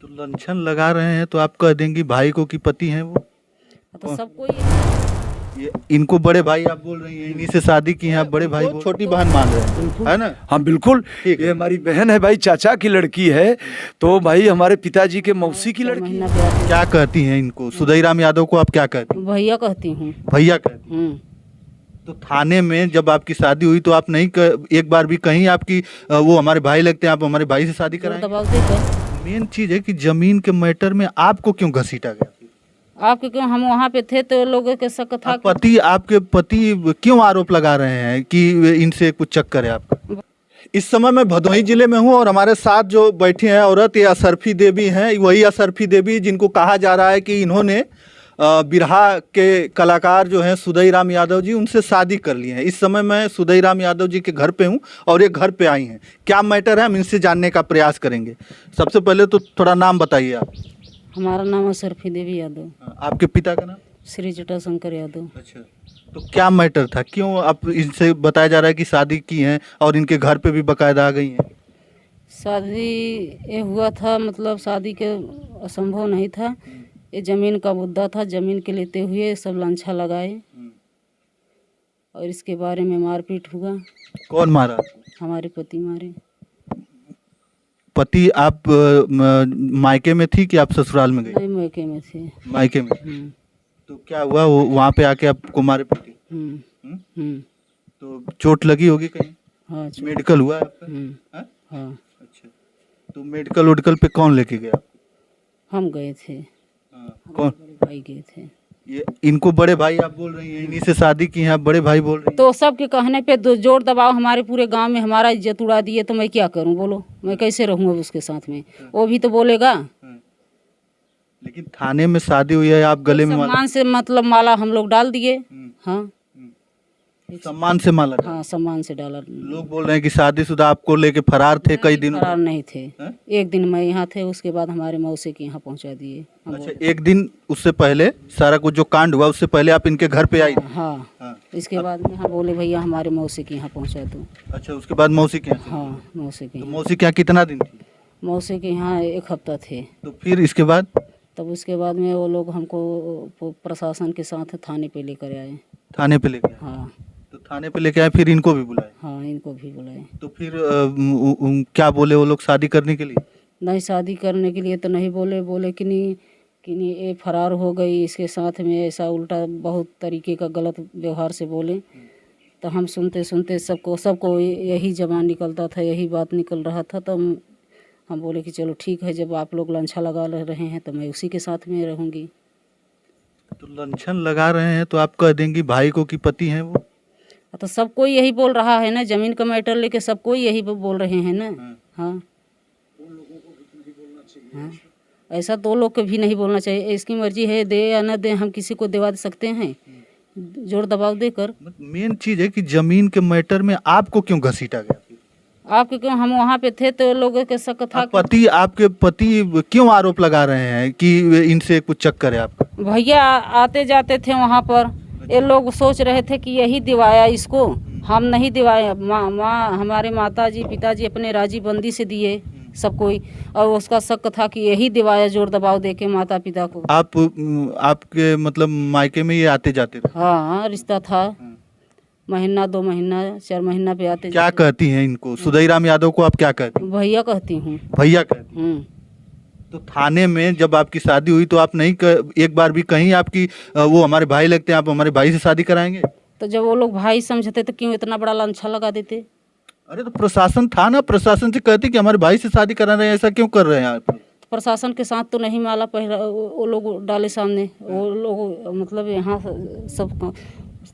तो लंछन लगा रहे हैं तो आप कह देंगी भाई को कि पति हैं वो। तो सबको ये इनको बड़े भाई आप बोल रही हैं, इन्हीं से शादी की हैं आप, बड़े भाई बोल, छोटी बहन मान रहे हैं, है ना? हाँ बिल्कुल, ठीक है। ये हमारी बहन है भाई, चाचा की लड़की है, तो भाई हमारे पिताजी के मौसी की लड़की है। महीना प्यार क्या कहती हैं इनको? सुधईराम यादव को आप क्या कहती हैं? भैया कहती हूँ। भैया कहती हैं। तो थाने में जब आपकी शादी हुई तो आप नहीं एक बार भी कहीं आपकी वो हमारे भाई लगते हैं, आप हमारे भाई से शादी जोर कराएं? दबाव देकर मेन चीज है कि जमीन के मैटर में आपको क्यों घसीटा गया? आपके क्यों, हम वहाँ पे थे तो लोगों के शक था आप आपके पति क्यों आरोप लगा रहे हैं कि इनसे कुछ चक्कर है आपका? इस समय मैं भदोही जिले में हूं और हमारे साथ जो बैठी हैं औरत, ये असरफी देवी हैं, वही असरफी देवी जिनको कहा जा रहा है कि इन्होंने बिरहा के कलाकार जो हैं सुधईराम यादव जी, उनसे शादी कर ली है। इस समय मैं सुधईराम यादव जी के घर पे हूं और ये घर पे आई हैं। क्या मैटर है हम इनसे जानने का प्रयास करेंगे। सबसे पहले तो थोड़ा नाम बताइए आप। हमारा नाम है सरफी देवी यादव। आपके पिता का नाम? श्री जटाशंकर यादव। अच्छा, तो क्या मैटर था, क्यों आप इनसे बताया जा रहा है कि शादी की हैं और इनके घर पे भी बकायदा आ गई हैं? शादी ये हुआ था, मतलब शादी के असंभव नहीं था, ये जमीन का मुद्दा था। जमीन के लेते हुए सब लांछा लगाए और इसके बारे में मारपीट हुआ। कौन मारा? हमारे पति मारे। पति आप मायके में थी कि आप ससुराल में गई? नहीं, मौके में थे। मायके में। तो क्या हुआ, वो वहाँ पे आके आपको मारे पीटे? तो चोट लगी होगी कहीं? हाँ, मेडिकल हुआ है आपका? हाँ? हाँ, अच्छा, तो मेडिकल वोडिकल पे कौन लेके गया? हम गए थे। कौन? भाई गए थे। ये इनको बड़े भाई आप बोल रही हैं, इन्हीं से शादी की हैं आप, बड़े भाई बोल रही हैं। तो सबके कहने पे जोर दबाव हमारे पूरे गांव में हमारा इज्जत उड़ा दिए, तो मैं क्या करूं? बोलो, मैं कैसे रहूं अब उसके साथ में? वो भी तो बोलेगा। लेकिन थाने में शादी हुई है, आप गले में माला, सम्मान से मतलब माला हम लोग डाल दिए। हाँ, सम्मान से माला? हाँ, सम्मान से डाला। लोग बोल रहे हैं कि शादीशुदा आपको लेके फरार थे कई दिनों? फरार नहीं थे। हैं? एक दिन मैं यहाँ थे, उसके बाद हमारे मौसी के यहाँ पहुँचा दिए। अच्छा, एक दिन उससे पहले सारा कुछ जो कांड हुआ उससे पहले आप इनके घर पे आई थी? हाँ, हाँ। इसके बाद में हाँ बोले भैया हमारे मौसी के यहाँ पहुँचा दो। अच्छा, उसके बाद मौसी के यहाँ? हाँ, मौसी के तो यहाँ। मौसी के यहाँ कितना दिन थी? मौसी के यहाँ 1 हफ्ता थे। तो फिर इसके बाद? तब उसके बाद में वो लोग हमको प्रशासन के साथ थाने पे लेकर आए। थाने पे लेके आए? हाँ, तो थाने पे लेके आए, फिर इनको भी बुलाए? हाँ, इनको भी बुलाए। तो फिर क्या बोले वो लोग शादी करने के लिए? नहीं, शादी करने के लिए तो नहीं बोले। बोले कि नहीं ये फरार हो गई, इसके साथ में ऐसा उल्टा बहुत तरीके का गलत व्यवहार से बोले। तो हम सुनते सुनते सबको यही जबान निकलता था, यही बात निकल रहा था। तो हम बोले कि चलो ठीक है, जब आप लोग लांछा लगा रहे हैं तो मैं उसी के साथ में रहूँगी। तो लंछन लगा रहे हैं तो आप कह देंगी भाई को कि पति हैं वो। तो सब कोई यही बोल रहा है ना, जमीन का मैटर लेके सब कोई यही बोल रहे हैं ना। हाँ, हाँ, ऐसा 2 लोग को भी नहीं बोलना चाहिए। इसकी मर्जी है, दे या न दे, हम किसी को दिवा सकते हैं जोर दबाव देकर। मेन चीज है कि जमीन के मैटर में आपको क्यों घसीटा गया? आपके क्यों, हम वहाँ पे थे तो लोगों के शक था। आपके पति क्यों आरोप लगा रहे हैं कि इनसे कुछ चक्कर है आपका? भैया आते जाते थे वहाँ पर, ये लोग सोच रहे थे कि यही दिवाया इसको। हम नहीं दिवाया। माँ हमारे माताजी पिताजी अपने राजी बंदी से दिए सब कोई, और उसका शक था कि यही दिवाया जोर दबाव दे के माता पिता को। आपके मतलब मायके में ये आते जाते रहे? हाँ, रिश्ता था। महीना 2 महीना 4 महीना पे आते। क्या कहती हैं इनको? सुधईराम यादव को आप क्या कहती हैं? भैया कहती हूँ। भैया कहती हैं। तो थाने में जब आपकी शादी हुई तो आप नहीं एक बार भी कहीं आपकी वो हमारे भाई लगते हैं, आप हमारे भाई से शादी कराएंगे? तो जब वो लोग भाई समझते तो क्यों इतना बड़ा लांछा लगा देते? अरे तो प्रशासन था ना, प्रशासन से कहती कि हमारे भाई से शादी करा रहे हैं, ऐसा क्यों कर रहे हैं आप? प्रशासन के साथ तो नहीं माला पहला वो लोग डाले सामने। वो लोग मतलब यहाँ सब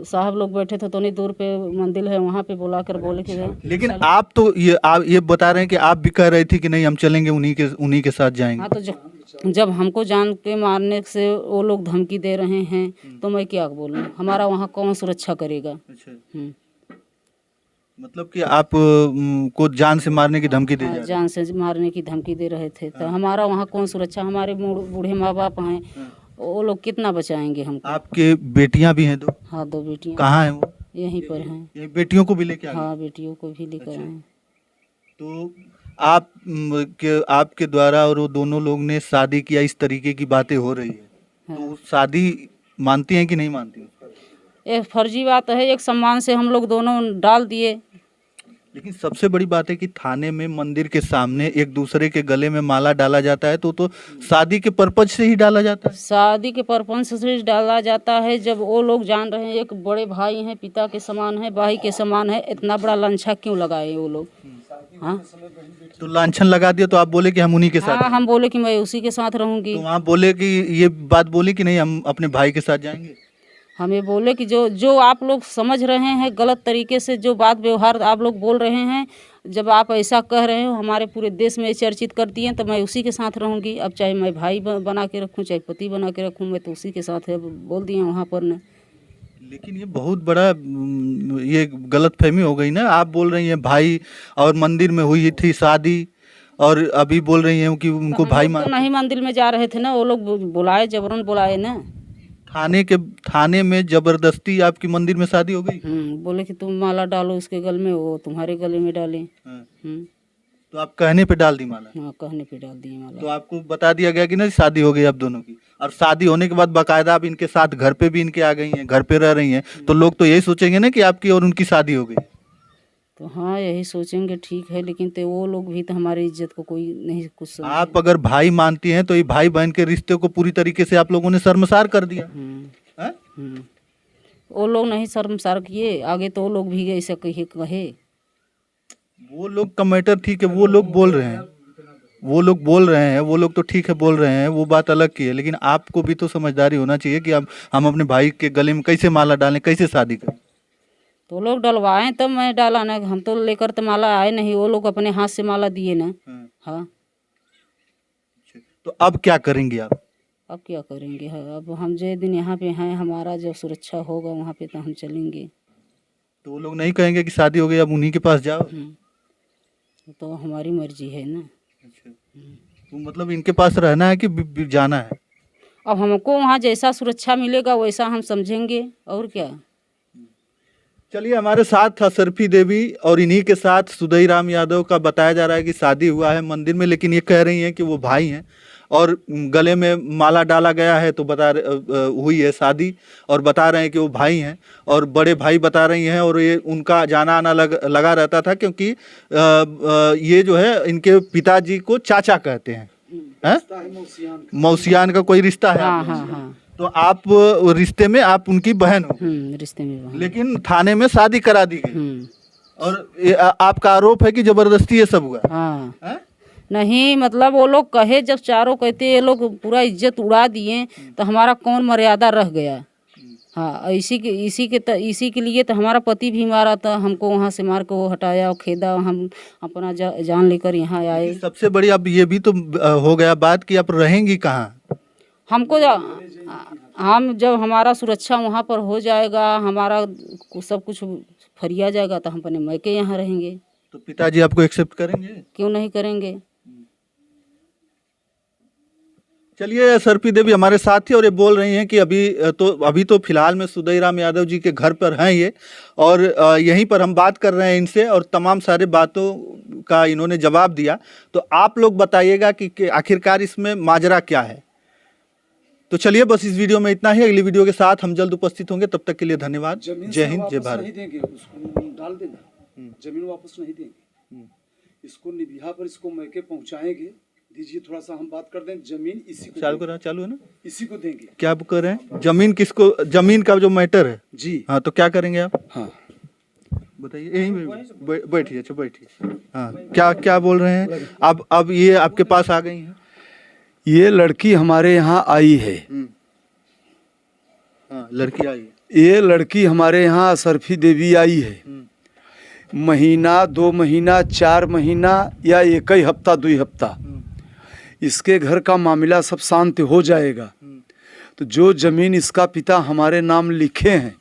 साहब लोग बैठे थे, तो नहीं दूर पे मंदिर है, वहाँ पे बुला कर बोले कि लेकिन आप तो ये बता रहे हैं कि आप भी कह रही थी कि नहीं हम चलेंगे, उन्हीं के साथ जाएंगे। हाँ, तो जब हमको जान के मारने से वो लोग धमकी दे रहे हैं तो मैं क्या बोलूँ? हमारा वहाँ कौन सुरक्षा करेगा? अच्छा, मतलब कि आप को जान से मारने की धमकी दे जा रहे हैं? जान से मारने की धमकी दे रहे थे। तो हमारा वहाँ कौन सुरक्षा? हमारे बूढ़े माँ बाप हैं, वो लोग कितना बचाएंगे हमको? आपके बेटियां भी हैं 2? हाँ, 2 बेटियां। कहाँ हैं वो? यहीं पर हैं। ये बेटियों को भी लेके आ गए? हाँ, बेटियों को भी लेकर आए। तो आपके द्वारा और वो दोनों लोग ने शादी किया, इस तरीके की बातें हो रही है, तो शादी मानती हैं कि नहीं मानती हैं? एक फर्जी बात है, एक सम्मान से हम लोग दोनों डाल दिए। लेकिन सबसे बड़ी बात है कि थाने में मंदिर के सामने एक दूसरे के गले में माला डाला जाता है, तो शादी के पर्पज से ही डाला जाता है। शादी के परपंच से डाला जाता है। जब वो लोग जान रहे हैं एक बड़े भाई हैं, पिता के समान है, भाई के समान है, इतना बड़ा लांछा क्यों लगाए वो लोग? हाँ, तो लांछन लगा दिया तो आप बोले कि हम उन्हीं के साथ हाँ, हम बोले कि मैं उसी के साथ रहूंगी। तो वहाँ बोले कि ये बात बोली कि नहीं हम अपने भाई के साथ जाएंगे। हमें बोले कि जो आप लोग समझ रहे हैं गलत तरीके से, जो बात व्यवहार आप लोग बोल रहे हैं, जब आप ऐसा कह रहे हो, हमारे पूरे देश में चर्चित कर दिए, तो मैं उसी के साथ रहूंगी। अब चाहे मैं भाई बना के रखूं, चाहे पति बना के रखूं, मैं तो उसी के साथ है, बोल दिए वहाँ पर न। लेकिन ये बहुत बड़ा ये गलतफहमी हो गई ना। आप बोल रही हैं भाई, और मंदिर में हुई थी शादी, और अभी बोल रही हैं कि उनको हम भाई लोग मान। तो नहीं मंदिर में जा रहे थे ना, वो लोग बुलाए, जबरन बुलाए ना। थाने में जबरदस्ती आपकी मंदिर में शादी हो गई। बोले कि तुम माला डालो उसके गले में, वो तुम्हारे गले में डाले। हाँ। तो आप कहने पे डाल दी माला? हाँ, कहने पे डाल दिए माला। तो आपको बता दिया गया कि ना शादी हो गई आप दोनों की, और शादी होने के बाद बाकायदा आप इनके साथ घर पे भी इनके आ गई हैं, घर पे रह रही हैं, तो लोग तो यही सोचेंगे ना कि आपकी और उनकी शादी हो गई। तो हाँ, यही सोचेंगे, ठीक है, लेकिन तो वो लोग भी तो हमारी इज्जत को कोई नहीं कुछ समझे। आप अगर भाई मानती हैं तो ये भाई बहन के रिश्ते को पूरी तरीके से आप लोगों ने शर्मसार कर दिया। हैं? वो लोग नहीं शर्मसार किए, आगे तो वो लोग भी ऐसा कहे। वो लोग का मैटर ठीक है, वो लोग बोल रहे हैं, वो लोग तो ठीक है बोल रहे हैं, वो बात अलग की है। लेकिन आपको भी तो समझदारी होना चाहिए कि हम अपने भाई के गले में कैसे माला डालें, कैसे शादी करें। तो लोग डलवाएं तब मैं डाला ना, हम तो लेकर तो माला आए नहीं, वो लोग अपने हाथ से माला दिए ना। हाँ, तो अब क्या करेंगे आप? अब क्या करेंगे? हाँ, अब हम जो दिन यहाँ पे हैं, हमारा जब सुरक्षा होगा वहाँ पे तो हम चलेंगे। तो वो लोग नहीं कहेंगे कि शादी हो गई अब उन्हीं के पास जाओ? तो हमारी मर्जी है ना। अच्छा, तो मतलब इनके पास रहना है कि जाना है? अब हमको वहाँ जैसा सुरक्षा मिलेगा वैसा हम समझेंगे, और क्या। चलिए, हमारे साथ असरफी देवी और इन्हीं के साथ सुदई राम यादव का बताया जा रहा है कि शादी हुआ है मंदिर में, लेकिन ये कह रही हैं कि वो भाई हैं और गले में माला डाला गया है, तो हुई है शादी, और बता रहे हैं कि वो भाई हैं, और बड़े भाई बता रही हैं, और ये उनका जाना आना लगा रहता था, क्योंकि ये जो है इनके पिताजी को चाचा कहते हैं। मौसियान का कोई रिश्ता है? हाँ, हाँ, हाँ। तो आप रिश्ते में आप उनकी बहन हो? रिश्ते में बहन। लेकिन थाने में शादी करा दी गई, और आपका आरोप है कि जबरदस्ती ये सब हुआ? हाँ। है? नहीं, मतलब वो लोग कहे, जब चारों कहते ये लोग पूरा इज्जत उड़ा दिए, तो हमारा कौन मर्यादा रह गया? हाँ, इसी के लिए तो हमारा पति भी मारा था, हमको वहाँ से मार के वो हटाया और खेदा, हम अपना जान लेकर यहाँ आए। सबसे बड़ी अब ये भी तो हो गया बात कि आप रहेंगी कहाँ? हमको हम जब हमारा सुरक्षा वहाँ पर हो जाएगा, हमारा सब कुछ फरिया जाएगा, तो हम अपने मैके यहाँ रहेंगे। तो पिताजी आपको एक्सेप्ट करेंगे? क्यों नहीं करेंगे। चलिए, असरफी देवी हमारे साथ थी और ये बोल रही हैं कि अभी तो फिलहाल में सुदई राम यादव जी के घर पर हैं ये, और यहीं पर हम बात कर रहे हैं इनसे, और तमाम सारे बातों का इन्होंने जवाब दिया। तो आप लोग बताइएगा कि आखिरकार इसमें माजरा क्या है। तो चलिए, बस इस वीडियो में इतना ही। अगली वीडियो के साथ हम जल्द उपस्थित होंगे, तब तक के लिए धन्यवाद। जय हिंद, जय भारत। नहीं देंगे उसको, डाल देना, जमीन वापस नहीं देंगे, इसको निभिया पर इसको मैके पहुंचाएंगे। दीजिए थोड़ा सा हम बात कर दें, जमीन इसी को चालू है ना? इसी को देंगे। क्या आप कर रहे हैं? जमीन किसको? जमीन का जो मैटर है जी हाँ, तो क्या करेंगे आप? हाँ, बताइए। यहीं बैठिए। अच्छा, बैठिए। हाँ, क्या बोल रहे हैं? अब ये आपके पास आ गई हैं? ये लड़की हमारे यहाँ आई है। हाँ, लड़की आई है। ये लड़की हमारे यहाँ असरफी देवी आई है। महीना, 2 महीना, 4 महीना या 1 ही हफ्ता, 2 हफ्ता, इसके घर का मामला सब शांत हो जाएगा। तो जो जमीन इसका पिता हमारे नाम लिखे हैं,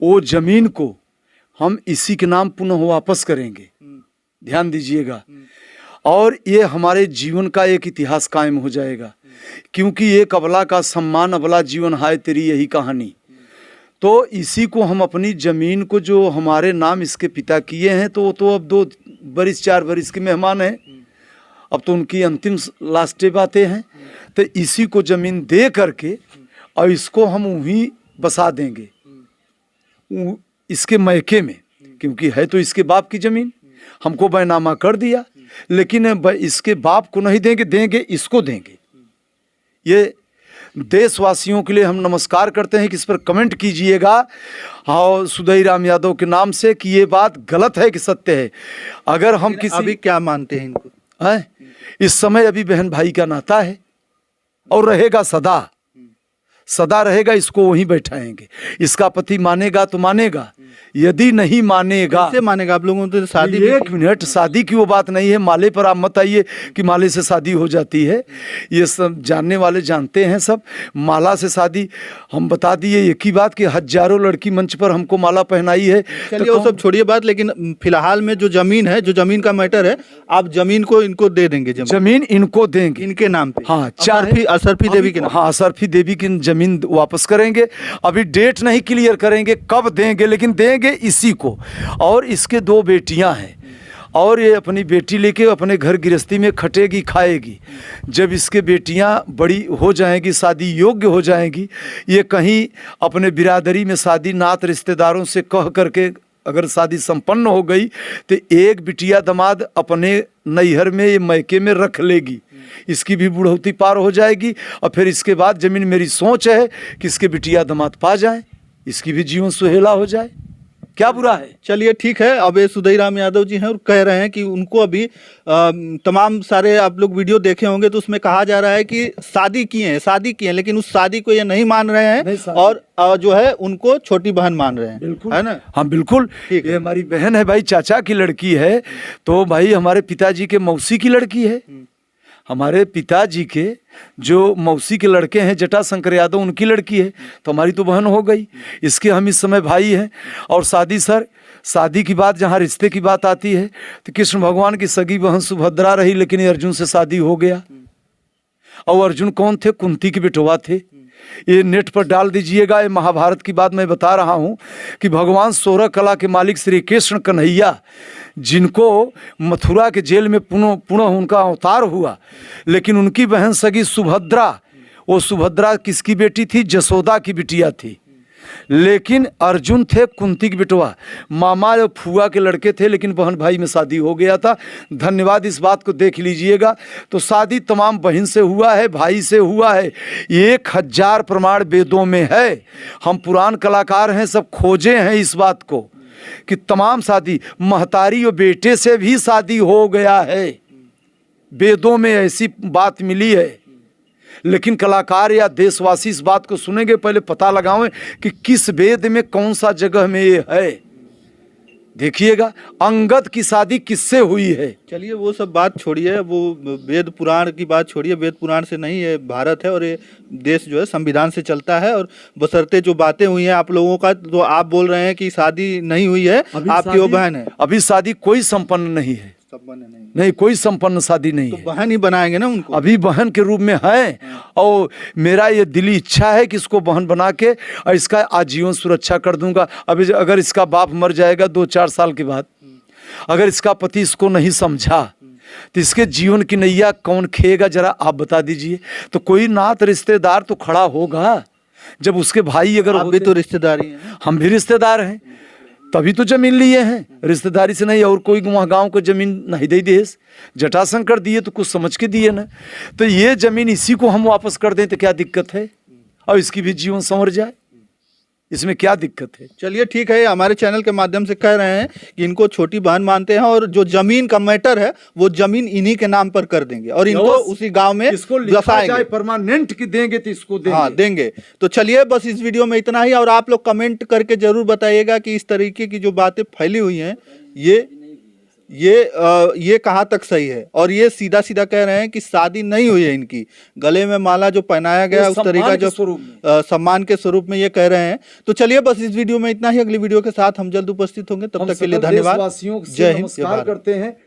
वो जमीन को हम इसी के नाम पुनः वापस करेंगे। ध्यान दीजिएगा। और ये हमारे जीवन का एक इतिहास कायम हो जाएगा, क्योंकि एक अबला का सम्मान, अबला जीवन हाय तेरी यही कहानी। तो इसी को हम अपनी ज़मीन को जो हमारे नाम इसके पिता किए हैं, तो वो तो अब बरिस 4 बरिस के मेहमान हैं, अब तो उनकी अंतिम लास्ट बातें हैं। तो इसी को ज़मीन दे करके और इसको हम वहीं बसा देंगे इसके मैके में, क्योंकि है तो इसके बाप की ज़मीन, हमको बैनामा कर दिया, लेकिन इसके बाप को नहीं देंगे, देंगे इसको देंगे। ये देशवासियों के लिए हम नमस्कार करते हैं कि इस पर कमेंट कीजिएगा और सुधई राम यादव के नाम से कि ये बात गलत है कि सत्य है। अगर हम किसी अभी क्या मानते हैं इनको? है इस समय अभी बहन भाई का नाता है और रहेगा सदा, सदा रहेगा। इसको वहीं बैठाएंगे, इसका पति मानेगा तो मानेगा, यदि नहीं मानेगा कैसे मानेगा? आप लोगों तो शादी एक मिनट, शादी की वो बात नहीं है, माले पर आप मत आइए कि माले से शादी हो जाती है। ये सब जानने वाले जानते हैं सब, माला से शादी हम बता दिए एक ही बात कि हजारों लड़की मंच पर हमको माला पहनाई है। चलिए वो सब छोड़िए बात, लेकिन फिलहाल में जो जमीन है, जो जमीन का मैटर है, आप जमीन को इनको दे देंगे? जमीन इनको देंगे, इनके नाम पे? हाँ, असरफी देवी के नाम? हाँ, असरफी देवी की जमीन वापस करेंगे। अभी डेट नहीं क्लियर करेंगे कब देंगे, लेकिन देंगे इसी को। और इसके 2 बेटियां हैं और ये अपनी बेटी लेके अपने घर गृहस्थी में खटेगी खाएगी। जब इसके बेटियां बड़ी हो जाएंगी, शादी योग्य हो जाएंगी, ये कहीं अपने बिरादरी में शादी नात रिश्तेदारों से कह करके अगर शादी संपन्न हो गई तो एक बिटिया दामाद अपने नैहर में, ये मैके में रख लेगी। इसकी भी बुढ़ौती पार हो जाएगी और फिर इसके बाद जमीन, मेरी सोच है कि इसके बिटिया दामाद पा जाए, इसकी भी जीवन सुहेला हो जाए। क्या बुरा है? चलिए ठीक है। अब ये सुधई राम यादव जी हैं और कह रहे हैं कि उनको अभी तमाम सारे आप लोग वीडियो देखे होंगे तो उसमें कहा जा रहा है कि शादी किए हैं, लेकिन उस शादी को ये नहीं मान रहे हैं और जो है उनको छोटी बहन मान रहे हैं। बिल्कुल है ना? हाँ बिल्कुल, ये हमारी बहन है भाई, चाचा की लड़की है तो भाई हमारे पिताजी के मौसी की लड़की है। हमारे पिताजी के जो मौसी के लड़के हैं जटाशंकर यादव, उनकी लड़की है, तो हमारी तो बहन हो गई। इसके हम इस समय भाई हैं। और शादी की बात, जहाँ रिश्ते की बात आती है तो कृष्ण भगवान की सगी बहन सुभद्रा रही, लेकिन अर्जुन से शादी हो गया। और अर्जुन कौन थे? कुंती के बेटवा थे। ये नेट पर डाल दीजिएगा, ये महाभारत की बात मैं बता रहा हूँ कि भगवान 16 कला के मालिक श्री कृष्ण कन्हैया, जिनको मथुरा के जेल में पुनः उनका अवतार हुआ, लेकिन उनकी बहन सगी सुभद्रा, वो सुभद्रा किसकी बेटी थी? जसोदा की बिटिया थी। लेकिन अर्जुन थे कुंती की बेटवा, मामा और फुआ के लड़के थे, लेकिन बहन भाई में शादी हो गया था। धन्यवाद, इस बात को देख लीजिएगा। तो शादी तमाम बहन से हुआ है, भाई से हुआ है। 1000 प्रमाण वेदों में है। हम पुराण कलाकार हैं, सब खोजे हैं इस बात को कि तमाम शादी, महतारी और बेटे से भी शादी हो गया है। वेदों में ऐसी बात मिली है। लेकिन कलाकार या देशवासी इस बात को सुनेंगे, पहले पता लगावें कि किस वेद में कौन सा जगह में ये है। देखिएगा अंगद की शादी किससे हुई है। चलिए वो सब बात छोड़िए, वो वेद पुराण की बात छोड़िए। वेद पुराण से नहीं, ये भारत है और ये देश जो है संविधान से चलता है। और बशर्ते जो बातें हुई हैं आप लोगों का, तो आप बोल रहे हैं कि शादी नहीं हुई है, आपकी वो बहन है। अभी शादी कोई संपन्न नहीं है, नहीं कोई संपन्न शादी नहीं तो है। बहन ही बनाएंगे ना उनको, अभी बहन के रूप में है। और मेरा ये दिली इच्छा है कि इसको बहन बना के और इसका आजीवन सुरक्षा कर दूंगा। अभी अगर इसका बाप मर जाएगा 2-4 साल के बाद, अगर इसका पति इसको नहीं समझा तो इसके जीवन की नैया कौन खेगा, जरा आप बता दीजिए। तो कोई नात रिश्तेदार तो खड़ा होगा। जब उसके भाई अगर आप भी तो रिश्तेदारी हैं। हम भी रिश्तेदार हैं, तभी तो जमीन लिए हैं, रिश्तेदारी से नहीं। और कोई वहाँ गाँव को जमीन नहीं दे देश, जटाशंकर दिए तो कुछ समझ के दिए ना। तो ये जमीन इसी को हम वापस कर दें तो क्या दिक्कत है, और इसकी भी जीवन संवर जाए, इसमें क्या दिक्कत है। चलिए ठीक है, हमारे चैनल के माध्यम से कह रहे हैं कि इनको छोटी बहन मानते हैं और जो जमीन का मैटर है वो जमीन इन्हीं के नाम पर कर देंगे और इनको उसी गांव में बसाएंगे। परमानेंट की देंगे तो इसको देंगे। हाँ देंगे। तो चलिए बस इस वीडियो में इतना ही। और आप लोग कमेंट करके जरूर बताइएगा कि इस तरीके की जो बातें फैली हुई हैं ये कहाँ तक सही है। और ये सीधा सीधा कह रहे हैं कि शादी नहीं हुई है इनकी, गले में माला जो पहनाया गया उस तरीका जो सम्मान के स्वरूप में ये कह रहे हैं। तो चलिए बस इस वीडियो में इतना ही। अगली वीडियो के साथ हम जल्द उपस्थित होंगे, तब तक के लिए धन्यवाद। जय हिंद, नमस्कार करते हैं।